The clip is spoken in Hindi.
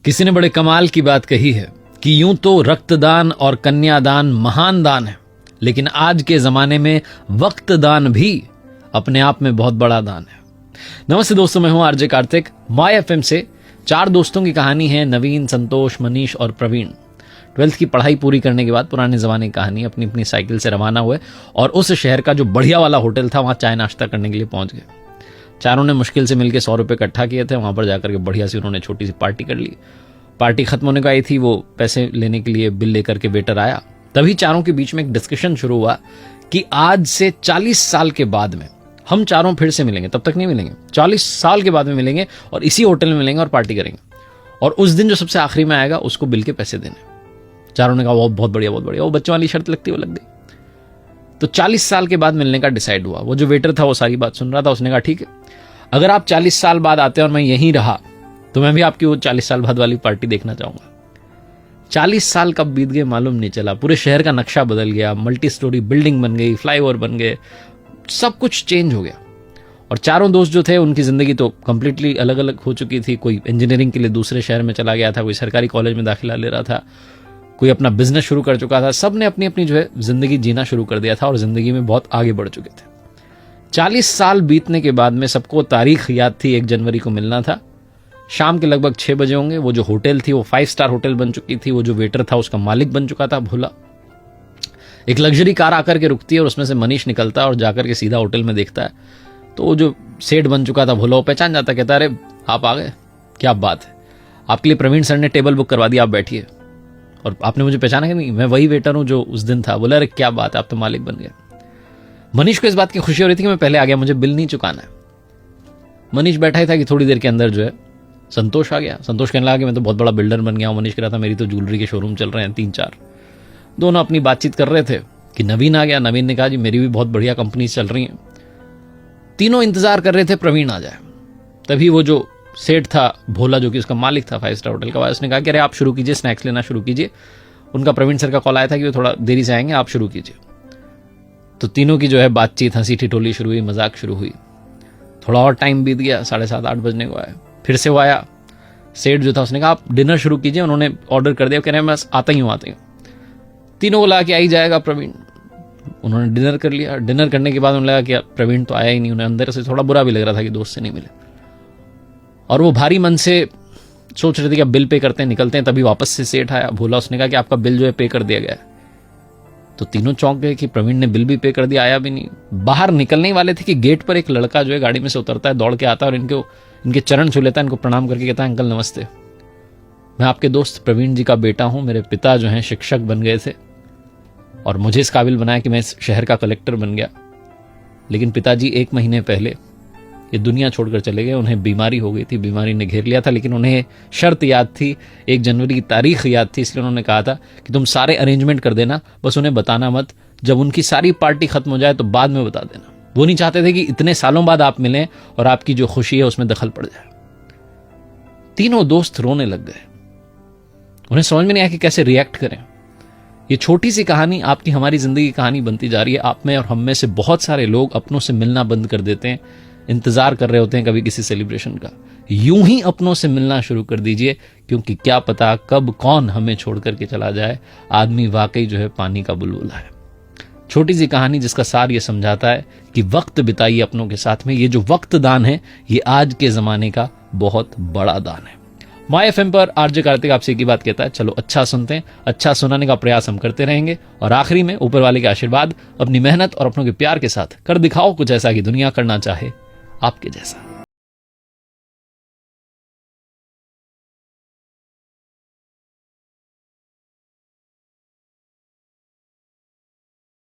किसी ने बड़े कमाल की बात कही है कि यूं तो रक्तदान और कन्यादान महान दान है, लेकिन आज के जमाने में वक्त दान भी अपने आप में बहुत बड़ा दान है। नमस्ते दोस्तों, मैं हूं आरजे कार्तिक। माय एफएम से 4 दोस्तों की कहानी है, नवीन, संतोष, मनीष और प्रवीण। 12th की पढ़ाई पूरी करने के बाद पुराने जमाने की कहानी अपनी अपनी साइकिल से रवाना हुए और उस शहर का जो बढ़िया वाला होटल था वहां चाय नाश्ता करने के लिए पहुंच गए। चारों ने मुश्किल से मिलकर 100 रुपए इकट्ठा किए थे। वहां पर जाकर के बढ़िया सी उन्होंने छोटी सी पार्टी कर ली। पार्टी खत्म होने को आई थी, वो पैसे लेने के लिए बिल लेकर के वेटर आया। तभी चारों के बीच में एक डिस्कशन शुरू हुआ कि आज से 40 साल के बाद में हम चारों फिर से मिलेंगे। तब तक नहीं मिलेंगे, 40 साल के बाद में मिलेंगे और इसी होटल में मिलेंगे और पार्टी करेंगे, और उस दिन जो सबसे आखिरी में आएगा उसको बिल के पैसे देने। चारों ने कहा बहुत बढ़िया, बहुत बढ़िया। वो बच्चों वाली शर्त लगती वो लग गई। तो 40 साल के बाद मिलने का डिसाइड हुआ। वो जो वेटर था वो सारी बात सुन रहा था। उसने कहा ठीक है, अगर आप 40 साल बाद आते हैं और मैं यहीं रहा तो मैं भी आपकी वो 40 साल बाद वाली पार्टी देखना चाहूंगा। 40 साल कब बीत गए मालूम नहीं चला। पूरे शहर का नक्शा बदल गया, मल्टी स्टोरी बिल्डिंग बन गई, फ्लाईओवर बन गए, सब कुछ चेंज हो गया। और चारों दोस्त जो थे उनकी जिंदगी तो कंप्लीटली अलग अलग हो चुकी थी। कोई इंजीनियरिंग के लिए दूसरे शहर में चला गया था, कोई सरकारी कॉलेज में दाखिला ले रहा था, कोई अपना बिजनेस शुरू कर चुका था। सब ने अपनी अपनी जो है जिंदगी जीना शुरू कर दिया था और जिंदगी में बहुत आगे बढ़ चुके थे। 40 साल बीतने के बाद में सबको तारीख याद थी, 1 जनवरी को मिलना था। शाम के लगभग 6 बजे होंगे। वो जो होटल थी वो 5 स्टार होटल बन चुकी थी। वो जो वेटर था उसका मालिक बन चुका था भोला। एक लग्जरी कार आकर के रुकती है और उसमें से मनीष निकलता है और जाकर के सीधा होटल में देखता है तो वो जो सेठ बन चुका था भोला वो पहचान जाता, कहता अरे आप आ गए, क्या बात है, आपके लिए प्रवीण सर ने टेबल बुक करवा दिया, आप बैठिए। और आपने मुझे पहचाना कि नहीं, मैं वही वेटर हूं जो उस दिन था। बोला अरे क्या बात है, आप तो मालिक बन गए। मनीष को इस बात की खुशी हो रही थी कि मैं पहले आ गया, मुझे बिल नहीं चुकाना है। मनीष बैठा ही था कि थोड़ी देर के अंदर जो है संतोष आ गया। संतोष कहने लगा कि मैं तो बहुत बड़ा बिल्डर बन गया हूं। मनीष कह रहा था मेरी तो ज्वेलरी के शोरूम चल रहे हैं 3-4। दोनों अपनी बातचीत कर रहे थे कि नवीन आ गया। नवीन ने कहा जी मेरी भी बहुत बढ़िया कंपनी चल रही हैं। तीनों इंतजार कर रहे थे प्रवीण आ जाए। तभी वो जो सेठ था भोला, जो कि उसका मालिक था 5 स्टार होटल का, उसने कहा कि अरे आप शुरू कीजिए, स्नैक्स लेना शुरू कीजिए। उनका प्रवीण सर का कॉल आया था कि वो थोड़ा देरी से आएंगे, आप शुरू कीजिए। तो तीनों की जो है बातचीत, हंसी ठिठोली शुरू हुई, मजाक शुरू हुई। थोड़ा और टाइम बीत गया, 7:30-8 बजने को आया। फिर से वो आया। सेठ जो था उसने कहा आप डिनर शुरू कीजिए। उन्होंने ऑर्डर कर दिया, कह रहे हैं बस आता ही हूँ। तीनों को लगा कि आ ही जाएगा प्रवीण। उन्होंने डिनर कर लिया। डिनर करने के बाद उन्हें लगा कि प्रवीण तो आया ही नहीं। उन्हें अंदर से थोड़ा बुरा भी लग रहा था कि दोस्त से नहीं मिले, और वो भारी मन से सोच रहे थे कि अब बिल पे करते हैं, निकलते हैं। तभी वापस से सेठ आया भोला। उसने कहा कि आपका बिल जो है पे कर दिया गया है। तो तीनों चौंक गए कि प्रवीण ने बिल भी पे कर दिया, आया भी नहीं। बाहर निकलने ही वाले थे कि गेट पर एक लड़का जो है गाड़ी में से उतरता है, दौड़ के आता है और इनके चरण छू लेता है, इनको प्रणाम करके कहता है अंकल नमस्ते, मैं आपके दोस्त प्रवीण जी का बेटा हूं। मेरे पिता जो हैं शिक्षक बन गए थे और मुझे इस काबिल बनाया कि मैं इस शहर का कलेक्टर बन गया। लेकिन पिताजी 1 महीने पहले ये दुनिया छोड़कर चले गए। उन्हें बीमारी हो गई थी, बीमारी ने घेर लिया था। लेकिन उन्हें शर्त याद थी, 1 जनवरी की तारीख याद थी, इसलिए उन्होंने कहा था कि तुम सारे अरेंजमेंट कर देना, बस उन्हें बताना मत। जब उनकी सारी पार्टी खत्म हो जाए तो बाद में बता देना। वो नहीं चाहते थे कि इतने सालों बाद आप मिलें और आपकी जो खुशी है उसमें दखल पड़ जाए। तीनों दोस्त रोने लग गए। उन्हें समझ में नहीं आया कि कैसे रिएक्ट करें। ये छोटी सी कहानी आपकी हमारी जिंदगी की कहानी बनती जा रही है। आप में और हम में से बहुत सारे लोग अपनों से मिलना बंद कर देते हैं, इंतजार कर रहे होते हैं कभी किसी सेलिब्रेशन का। यूं ही अपनों से मिलना शुरू कर दीजिए, क्योंकि क्या पता कब कौन हमें छोड़ करके चला जाए। आदमी वाकई जो है पानी का बुलबुला है। छोटी सी कहानी जिसका सार ये समझाता है कि वक्त बिताइए अपनों के साथ में। ये जो वक्त दान है ये आज के जमाने का बहुत बड़ा दान है। माय एफएम पर आरजे कार्तिक आपसे एक ही बात कहता है, चलो अच्छा सुनते हैं, अच्छा सुनाने का प्रयास हम करते रहेंगे। और आखिरी में ऊपर वाले के आशीर्वाद, अपनी मेहनत और अपनों के प्यार के साथ कर दिखाओ कुछ ऐसा कि दुनिया करना चाहे आपके जैसा।